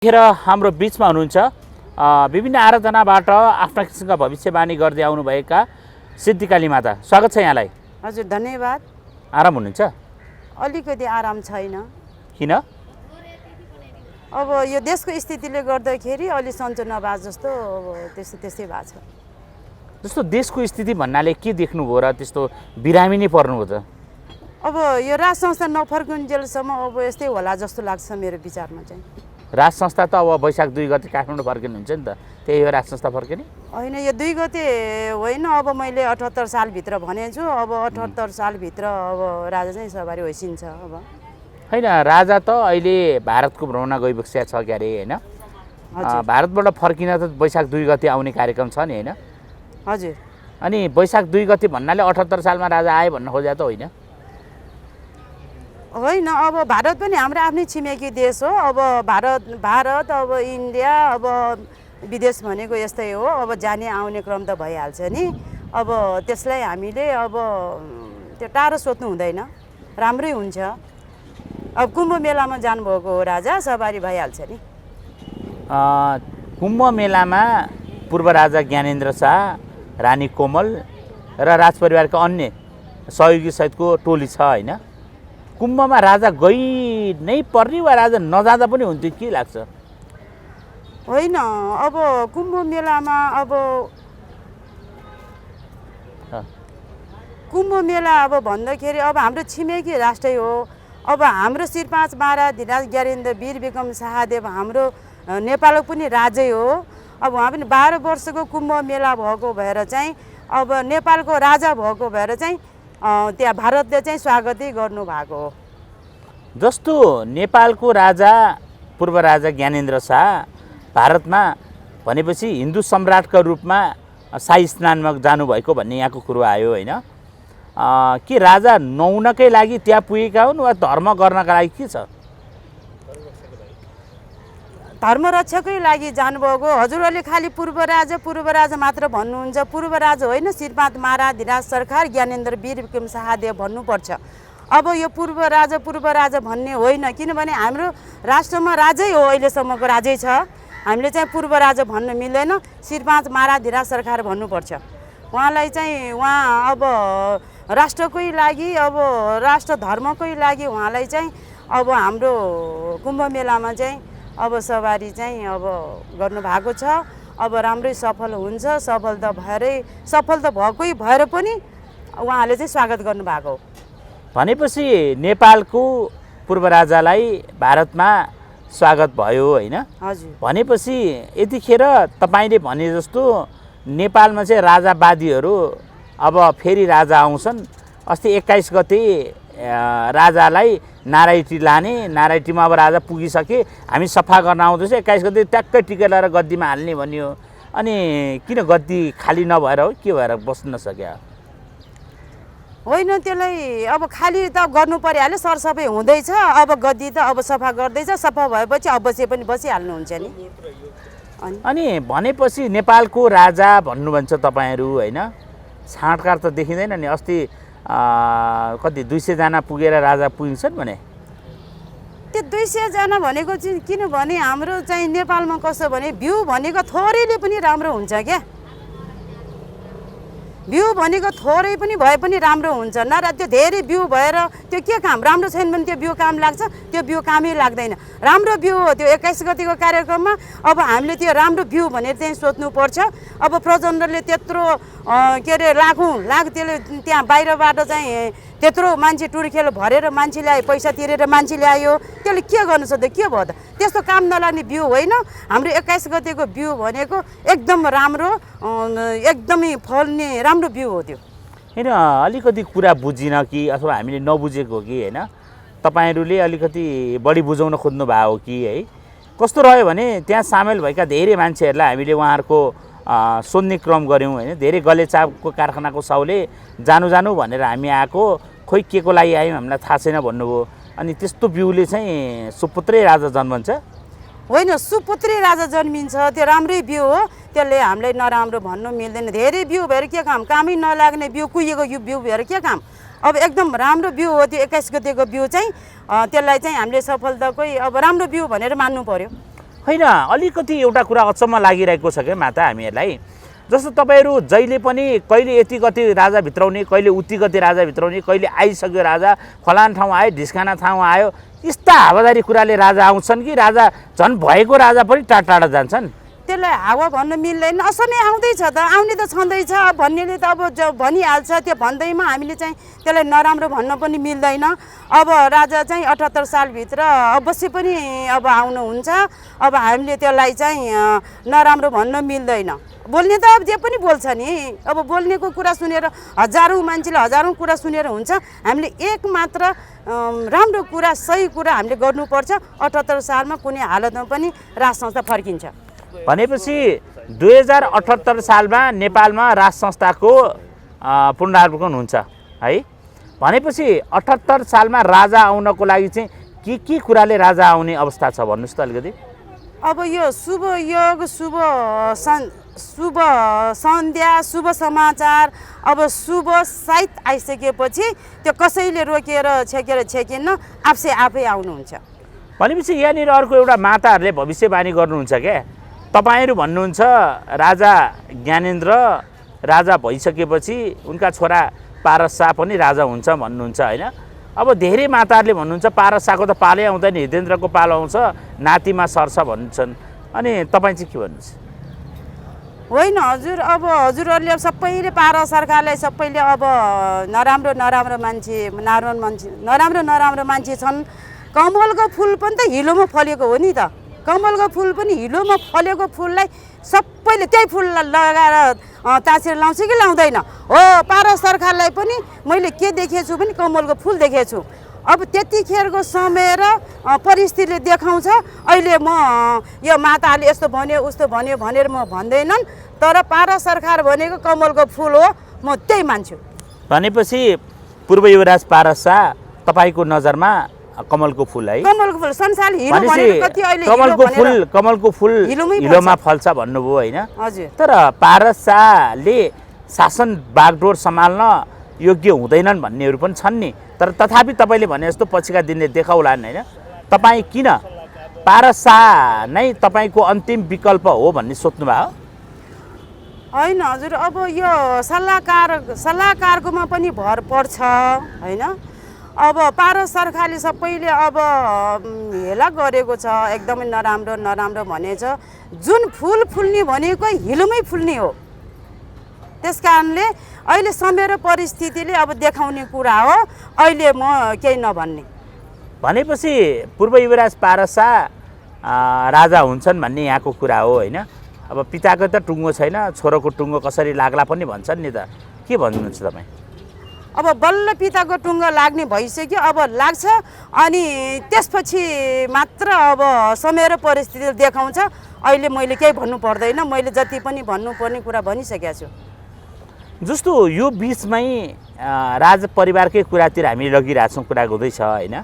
खेर हाम्रो बीचमा हुनुहुन्छ विभिन्न आराधनाबाट आफ्ना किसिमका भविष्यवाणी गर्दै आउनुभएका सिद्धिकाली माता। स्वागत छ यहाँलाई। हजुर धन्यवाद। आराम हुनुहुन्छ? अलिकति आराम छैन। किन? अब यो देशको स्थितिले गर्दाखेरि अलि सन्चो नभए जस्तो त्यस्तै भएको छ। जस्तो देशको स्थिति भन्नाले के देख्नुभयो र त्यस्तो बिरामी नै पर्नुभयो त? अब यो राज संस्था नफर्कुन्जेलसम्म अब यस्तै होला जस्तो लाग्छ मेरो विचारमा चाहिँ। राज संस्था त अब वैशाख 2 गते काठमाडौँ फर्किनुहुन्छ नि त, त्यही हो राज संस्था फर्किने? होइन, यो 2 गते होइन, अब मैले 78 सालभित्र भनेछु। अब 78 सालभित्र अब राजा चाहिँ सवारी होइसिन्छ। अब होइन, राजा त अहिले भारतको भ्रमणमा गइबसेको छ क्यारे होइन? भारतबाट फर्किन त वैशाख 2 गते आउने कार्यक्रम छ नि होइन? हजुर। अनि वैशाख 2 गते भन्नाले 78 सालमा राजा आए भन्न खोजे त होइन? होइन, अब भारत पनि हाम्रो आफ्नै छिमेकी देश हो। अब भारत अब इन्डिया अब विदेश भनेको यस्तै हो। अब जाने आउने क्रम त भइहाल्छ नि। अब त्यसलाई हामीले अब त्यो टाढो सोध्नु हुँदैन, राम्रै हुन्छ। अब कुम्भ मेलामा जानुभएको हो राजा, सवारी भइहाल्छ नि। कुम्भ मेलामा पूर्व राजा ज्ञानेन्द्र शाह, रानी कोमल र राजपरिवारका अन्य सहयोगी सहितको टोली छ होइन? कुम्भमा राजा गइ नै पर्ने वा राजा नजाँदा पनि हुन्थ्यो के लाग्छ? होइन, अब कुम्भ मेलामा कुम्भ मेला अब भन्दाखेरि अब हाम्रो छिमेकी राष्ट्रै हो। अब हाम्रो श्रीपाँच महाराज धिराज ज्ञानेन्द्र वीर विक्रम शाहदेव हाम्रो नेपालको पनि राजै हो। अब उहाँ पनि 12 वर्षको कुम्भ मेला भएको भएर चाहिँ अब नेपालको राजा भएको भएर चाहिँ त्यहाँ भारतले चाहिँ स्वागतै गर्नुभएको हो। जस्तो नेपालको राजा पूर्व राजा ज्ञानेन्द्र शाह भारतमा भनेपछि हिन्दू सम्राटका रूपमा शाही स्नानमा जानुभएको भन्ने यहाँको कुरो आयो होइन? के राजा नहुनकै लागि त्यहाँ पुगेका हुन् वा धर्म गर्नका लागि के छ? धर्मरक्षकै लागि जानुभएको। हजुरहरूले खालि पूर्व राजा मात्र भन्नुहुन्छ। पूर्व राजा होइन, श्रीपाँच महाराज धिराज सरकार ज्ञानेन्द्र वीर विक्रम शाहदेव भन्नुपर्छ। अब यो पूर्व राजा भन्ने होइन, किनभने हाम्रो राष्ट्रमा राजै हो, अहिलेसम्मको राजै छ। हामीले चाहिँ पूर्व राजा भन्न मिल्दैन, श्रीपाँच महाराज धिराज सरकार भन्नुपर्छ। उहाँलाई चाहिँ उहाँ अब राष्ट्रकै लागि अब राष्ट्र धर्मकै लागि उहाँलाई चाहिँ अब हाम्रो कुम्भ मेलामा चाहिँ अब सवारी चाहिँ अब गर्नुभएको छ। अब राम्रै सफल हुन्छ। सफल त भएकै भएर पनि उहाँले चाहिँ स्वागत गर्नुभएको हो। भनेपछि नेपालको पूर्व राजालाई भारतमा स्वागत भयो होइन? हजुर। भनेपछि यतिखेर तपाईँले भने जस्तो नेपालमा चाहिँ राजावादीहरू अब फेरि राजा आउँछन्। अस्ति 21 गते राजालाई नारायटी लाने, नारायटीमा अब राजा पुगिसके, हामी सफा गर्न आउँदैछ, 21 गते ट्याक्कै टिकट लगाएर गद्दीमा हाल्ने भन्यो। अनि किन गद्दी खाली नभएर हो, के भएर बस्न नसक्यो? होइन, त्यसलाई अब खाली त गर्नु परिहाल्यो, सरसफाइ हुँदैछ। अब गद्दी त अब सफा गर्दैछ, सफा भएपछि अवश्य पनि बसिहाल्नुहुन्छ नि। अनि भनेपछि नेपालको राजा भन्नुहुन्छ तपाईँहरू होइन? छाँटकाट त देखिँदैन नि। अस्ति कति 200 जना पुगेर राजा पुगिन्छन् भने? त्यो 200 जना भनेको चाहिँ किनभने हाम्रो चाहिँ नेपालमा कसो भने भ्यू भनेको थोरैले पनि राम्रो हुन्छ क्या। भ्यू भनेको थोरै पनि भए पनि राम्रो हुन्छ। त्यो धेरै भ्यू भएर त्यो के काम? राम्रो छैन भने त्यो भ्यू काम लाग्छ? त्यो भ्यू कामै लाग्दैन। राम्रो भ्यू हो त्यो 21 गतिको कार्यक्रममा। अब हामीले त्यो राम्रो भ्यू भनेर चाहिँ सोच्नुपर्छ। अब प्रचण्डले त्यत्रो के अरे लाख त्यसले त्यहाँ बाहिरबाट चाहिँ त्यत्रो मान्छे टुर्खेल भरेर मान्छे ल्यायो, पैसा तिरेर मान्छे ल्यायो, त्यसले के गर्नु सक्यो? के भयो त? त्यस्तो काम नलाग्ने भ्यू होइन। हाम्रो 21 गतिको भ्यू भनेको एकदम राम्रो, एकदमै फल्ने राम्रो भ्यू हो त्यो। होइन, अलिकति कुरा बुझिन कि अथवा हामीले नबुझेको हो कि होइन? तपाईँहरूले अलिकति बढी बुझाउन खोज्नु भएको हो कि है? कस्तो रह्यो भने त्यहाँ सामेल भएका धेरै मान्छेहरूलाई हामीले उहाँहरूको सोध्ने क्रम गऱ्यौँ होइन? धेरै गलेचाको कारखानाको साउले जानु भनेर हामी आएको, खोइ के को लागि आयौँ हामीलाई थाहा छैन भन्नुभयो। अनि त्यस्तो बिउले चाहिँ सुपुत्रै राजा जन्मन्छ? होइन, सुपुत्री राजा जन्मिन्छ, त्यो राम्रै बिउ हो। त्यसले हामीलाई नराम्रो भन्नु मिल्दैन। धेरै बिउ भएर के काम? कामै नलाग्ने बिउ, कुहिएको बिउ भएर के काम? अब एकदम राम्रो बिउ हो त्यो 21 गतेको बिउ चाहिँ। त्यसलाई चाहिँ हामीले सफलताकै अब राम्रो बिउ भनेर मान्नु पर्यो। होइन अलिकति एउटा कुरा अचम्म लागिरहेको छ क्या माता हामीहरूलाई। जस्तो तपाईँहरू जहिले पनि कहिले यति गति राजा भित्राउने, कहिले उति गति राजा भित्राउने, कहिले आइसक्यो राजा, फलान ठाउँ आयो, ढिस्काना ठाउँ आयो, यस्ता हावादारी कुराले राजा आउँछन् कि राजा झन् भएको राजा पनि टाढा टाढा जान्छन्? त्यसलाई हावा भन्न मिल्दैन। असमय आउँदैछ त, आउने त छँदैछ। भन्नेले त अब भनिहाल्छ, त्यो भन्दैमा हामीले चाहिँ त्यसलाई नराम्रो भन्न पनि मिल्दैन। अब राजा चाहिँ 78 सालभित्र अवश्य पनि अब आउनुहुन्छ। अब हामीले त्यसलाई चाहिँ नराम्रो भन्न मिल्दैन। बोल्ने त अब जे पनि बोल्छ नि। अब बोल्नेको कुरा सुनेर हजारौँ मान्छेले हजारौँ कुरा सुनेर हुन्छ। हामीले एक मात्र राम्रो कुरा, सही कुरा हामीले गर्नुपर्छ। 78 सालमा कुनै हालतमा पनि राज संस्था फर्किन्छ भनेपछि 2078 सालमा नेपालमा राज संस्थाको पुनरावलोकन हुन्छ है। भनेपछि 78 सालमा राजा आउनको लागि चाहिँ के कुराले राजा आउने अवस्था छ भन्नुहोस् त अलिकति। अब यो शुभ योग, शुभ सन्ध्या, शुभ समाचार, अब शुभ साइत आइसकेपछि त्यो कसैले रोकेर छेकिन्न, आफै आउनुहुन्छ। भनेपछि यहाँनिर अर्को एउटा माताहरूले भविष्यवाणी गर्नुहुन्छ क्या। तपाईँहरू भन्नुहुन्छ राजा ज्ञानेन्द्र राजा भइसकेपछि उनका छोरा पारस शाह पनि राजा हुन्छ भन्नुहुन्छ होइन। अब धेरै माताहरूले भन्नुहुन्छ पारस शाहको त पालै आउँदैन, हृदेन्द्रको पालो आउँछ, नातिमा सर्छ भन्छन्। अनि तपाईँ चाहिँ के भन्नुहुन्छ? होइन हजुर, अब हजुरहरूले सबैले पारस सरकारलाई सबैले अब नराम्रो मान्छे छन्। कमलको फुल पनि त हिलोमा फलेको हो नि त। कमलको फुल पनि हिलोमा फलेको फुललाई सबैले त्यही फुल लगाएर तासेर लाउँछ कि लाउँदैन? हो, पारस सरकारलाई पनि मैले के देखेछु भने कमलको फुल देखेछु। अब त्यतिखेरको समय र परिस्थितिले देखाउँछ। अहिले म यो माताले यस्तो भन्यो उस्तो भन्यो भनेर म भन्दैनन्, तर पारस सरकार भनेको कमलको फुल हो, म त्यही मान्छु। भनेपछि पूर्व युवराज पारस शाह तपाईँको नजरमा कमलको फुल है? कमलको फुल संसार हिलो भनेको कति अहिले कमलको फुल हिलोमा फल्छ भन्नुभयो होइन? हजुर। तर पारस शाहले शासन बागडोर सम्हाल्न योग्य हुँदैनन् भन्नेहरू पनि छन् नि। तर तथापि तपाईँले भने जस्तो पछिका दिनले देखाउलान् होइन। तपाईँ किन पारस शाह नै तपाईँको अन्तिम विकल्प हो भन्ने सोच्नुभयो? होइन हजुर, अब यो सल्लाहकारकोमा पनि भर पर्छ होइन। अब पारस सरकारले सबैले अब हेला गरेको छ, एकदमै नराम्रो भनेछ। जुन फुल फुल्ने भनेको हिलोमै फुल्ने हो। त्यस कारणले अहिले समय र परिस्थितिले अब देखाउने कुरा हो। अहिले म केही नभन्ने। भनेपछि पूर्व युवराज पारस शाह राजा हुन्छन् भन्ने यहाँको कुरा हो होइन। अब पिताको त टुङ्गो छैन, छोरोको टुङ्गो कसरी लाग्ला पनि भन्छन् नि त। के भन्नुहुन्छ तपाईँ? अब बल्ल पिताको टुङ्गो लाग्ने भइसक्यो, अब लाग्छ। अनि त्यसपछि मात्र अब समय र परिस्थितिले देखाउँछ। अहिले मैले केही भन्नु पर्दैन। मैले जति पनि भन्नुपर्ने कुरा भनिसकेको छु। जस्तो यो बिचमै राज परिवारकै कुरातिर हामी लगिरहेछौँ, कुरा हुँदैछ होइन।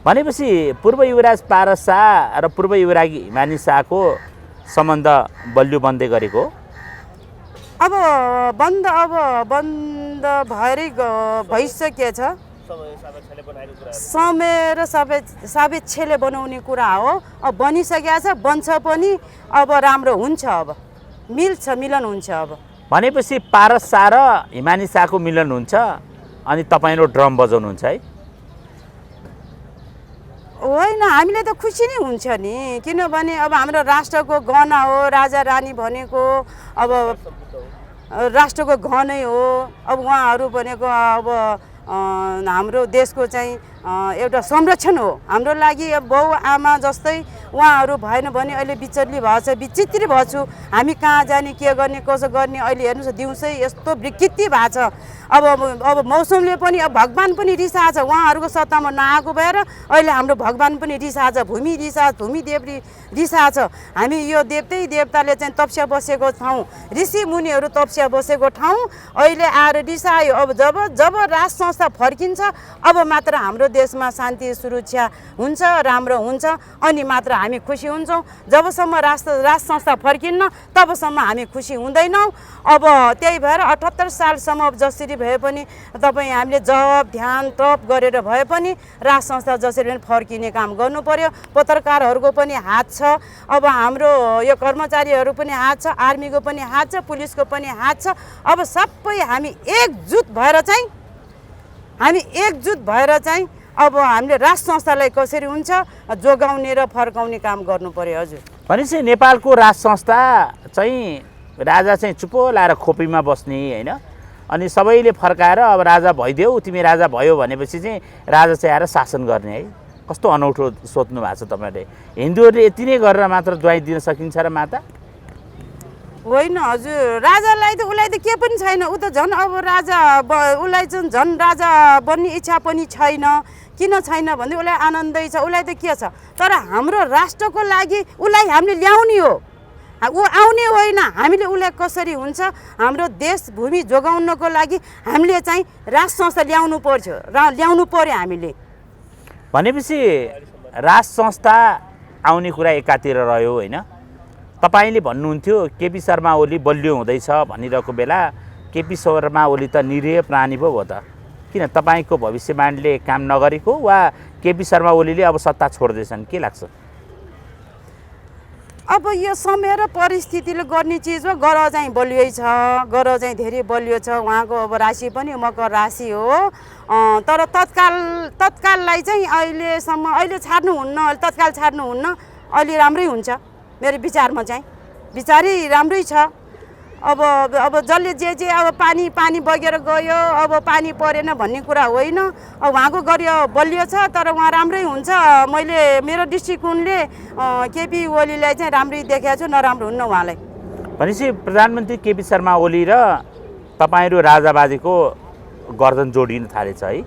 भनेपछि पूर्व युवराज पारस शाह र पूर्व युवराज हिमानी शाहको सम्बन्ध बलियो बन्दै गरेको? अब बन्द भएरै भइसकेछ। समय र सापेक्षले बनाउने कुरा हो। अब बनिसकेको छ, बन्छ पनि। अब राम्रो हुन्छ, अब मिलन हुन्छ। अब भनेपछि पारस शाह र हिमानी शाहको मिलन हुन्छ अनि तपाईँले ड्रम बजाउनुहुन्छ है? होइन, हामीले त खुसी नै हुन्छ नि। किनभने अब हाम्रो राष्ट्रको गहना हो राजा रानी भनेको। अब राष्ट्रको गहनै हो। अब उहाँहरू भनेको अब हाम्रो देशको चाहिँ एउटा संरक्षण हो। हाम्रो लागि बाउ आमा जस्तै उहाँहरू भएन भने अहिले विचित्र भएको छु। हामी कहाँ जाने, के गर्ने, कसो गर्ने? अहिले हेर्नुहोस् दिउँसै यस्तो विकृति भएको छ। अब मौसमले पनि, अब भगवान पनि रिसाएको छ। उहाँहरूको सत्तामा नआएको भएर अहिले हाम्रो भगवान पनि रिसाएको छ, भूमि देव रिसाएको छ। हामी यो देवताले चाहिँ तपस्या बसेको ठाउँ, ऋषि मुनिहरू तपस्या बसेको ठाउँ अहिले आएर रिसायो। अब जब राज संस्था फर्किन्छ, अब मात्र हाम्रो देशमा शान्ति सुरक्षा हुन्छ, राम्रो हुन्छ। अनि मात्र हामी खुसी हुन्छौँ। जबसम्म राज संस्था फर्किन्न तबसम्म हामी खुसी हुँदैनौँ। अब त्यही भएर 78 सालसम्म जसरी जति भए पनि तपाईँ हामीले जवाब ध्यान तप गरेर भए पनि राज संस्था जसरी पनि फर्किने काम गर्नु पर्यो। पत्रकारहरूको पनि हात छ, अब हाम्रो यो कर्मचारीहरू पनि हात छ, आर्मीको पनि हात छ, पुलिसको पनि हात छ। अब सबै हामी एकजुट भएर चाहिँ अब हामीले राज संस्थालाई कसरी हुन्छ जोगाउने र फर्काउने काम गर्नु पर्यो। हजुर भनेपछि नेपालको राज संस्था चाहिँ राजा चाहिँ चुप्पो लाएर खोपीमा बस्ने होइन, अनि सबैले फर्काएर अब राजा भइदेऊ तिमी राजा भयो भनेपछि चाहिँ राजा चाहिँ आएर शासन गर्ने है। कस्तो अनौठो सोच्नु भएको छ तपाईँहरूले। हिन्दूहरूले यति नै गरेर मात्र दुवाई दिन सकिन्छ र माता? होइन हजुर, राजालाई त उसलाई त के पनि छैन, ऊ त झन् अब राजा उसलाई चाहिँ झन् राजा बन्ने इच्छा पनि छैन। किन छैन भने उसलाई आनन्दै छ, उसलाई त के छ। तर हाम्रो राष्ट्रको लागि उसलाई हामीले ल्याउने हो, ऊ आउने होइन। हामीले उसलाई कसरी हुन्छ हाम्रो देश भूमि जोगाउनको लागि हामीले चाहिँ राज संस्था ल्याउनु पर्यो हामीले। भनेपछि राज संस्था आउने कुरा एकातिर रह्यो होइन। तपाईँले भन्नुहुन्थ्यो केपी शर्मा ओली बलियो हुँदैछ भनिरहेको बेला केपी शर्मा ओली त निरीह प्राणी पो हो त। किन तपाईँको भविष्यवाणीले काम नगरेको वा केपी शर्मा ओलीले अब सत्ता छोड्दैछन्, के लाग्छ? अब यो समय र परिस्थितिले गर्ने चिज हो। गर चाहिँ बलियो छ, गर चाहिँ धेरै बलियो छ। उहाँको अब राशि पनि मकर राशि हो। तर तत्काललाई चाहिँ अहिले छाड्नुहुन्न, तत्काल छाड्नुहुन्न। अहिले राम्रै हुन्छ मेरो विचारमा चाहिँ, विचारै राम्रै छ। अब जसले जे अब पानी बगेर गयो, अब पानी परेन भन्ने कुरा होइन। अब उहाँको गरियो बलियो छ, तर उहाँ राम्रै हुन्छ। मैले मेरो दृष्टिकोणले केपी ओलीलाई चाहिँ राम्रै देखाएको छु, नराम्रो हुन्न उहाँलाई। भनेपछि प्रधानमन्त्री केपी शर्मा ओली र तपाईँहरू राजाबाजीको गर्दन जोडिन थालेछ है।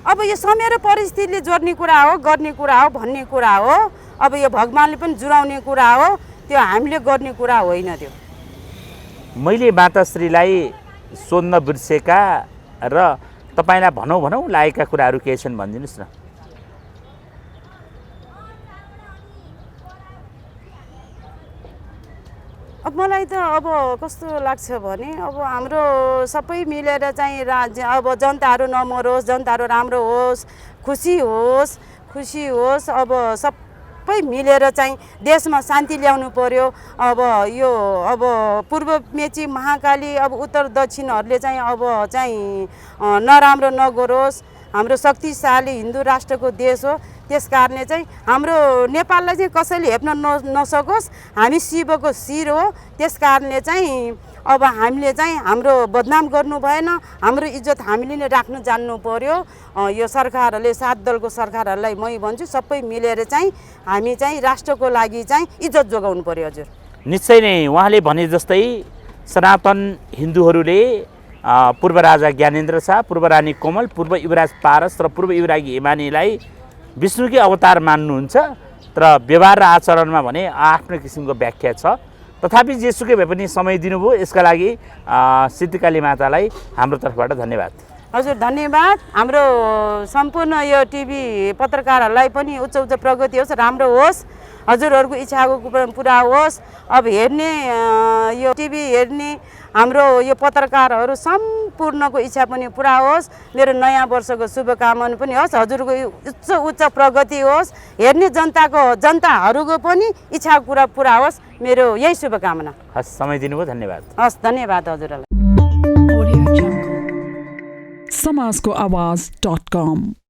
अब यो समय र परिस्थितिले जोड्ने कुरा हो, गर्ने कुरा हो, भन्ने कुरा हो। अब यो भगवान्ले पनि जुराउने कुरा हो, त्यो हामीले गर्ने कुरा होइन। त्यो मैले माताश्रीलाई सोध्न बिर्सेका र तपाईँलाई भनौँ लागेका कुराहरू केही छन् भनिदिनुहोस् न। अब मलाई त अब कस्तो लाग्छ भने अब हाम्रो सबै मिलेर चाहिँ राज्य अब जनताहरू नमरोस्, जनताहरू राम्रो होस्, खुसी होस्। अब सबै मिलेर चाहिँ देशमा शान्ति ल्याउनु पर्यो। अब पूर्व मेची महाकाली अब उत्तर दक्षिणहरूले चाहिँ अब चाहिँ नराम्रो नगरोस्। हाम्रो शक्तिशाली हिन्दू राष्ट्रको देश हो, त्यस कारणले चाहिँ हाम्रो नेपाललाई चाहिँ कसैले हेप्न नसकोस्। हामी शिवको शिर हो, त्यस कारणले चाहिँ अब हामीले चाहिँ हाम्रो बदनाम गर्नु भएन। हाम्रो इज्जत हामीले नै राख्नु जान्नु पर्यो। यो सरकारहरूले, 7 दलको सरकारहरूलाई मै भन्छु सबै मिलेर चाहिँ हामी चाहिँ राष्ट्रको लागि चाहिँ इज्जत जोगाउनु पर्यो। हजुर निश्चय नै उहाँले भने जस्तै सनातन हिन्दूहरूले पूर्व राजा ज्ञानेन्द्र शाह, पूर्व रानी कोमल, पूर्व युवराज पारस र पूर्व युवराजी हिमानीलाई विष्णुकै अवतार मान्नुहुन्छ। तर व्यवहार र आचरणमा भने आफ्नो किसिमको व्याख्या छ। तथापि जेसुकै भए पनि समय दिनुभयो, यसका लागि सिद्धिकाली मातालाई हाम्रो तर्फबाट धन्यवाद। हजुर धन्यवाद। हाम्रो सम्पूर्ण यो टिभी पत्रकारहरूलाई पनि उच्च प्रगति होस्, राम्रो होस्, हजुरहरूको इच्छाको पुरा होस्। अब हेर्ने यो टिभी हेर्ने हाम्रो यो पत्रकारहरू सम्पूर्णको इच्छा पनि पुरा होस्। मेरो नयाँ वर्षको शुभकामना पनि होस्, हजुरको उच्च प्रगति होस्, हेर्ने जनताहरूको पनि इच्छाको कुरा पुरा होस्। मेरो यही शुभकामना। हस्, समय दिनुभयो, धन्यवाद। हस्, धन्यवाद हजुरलाई। समाजको आवाज.com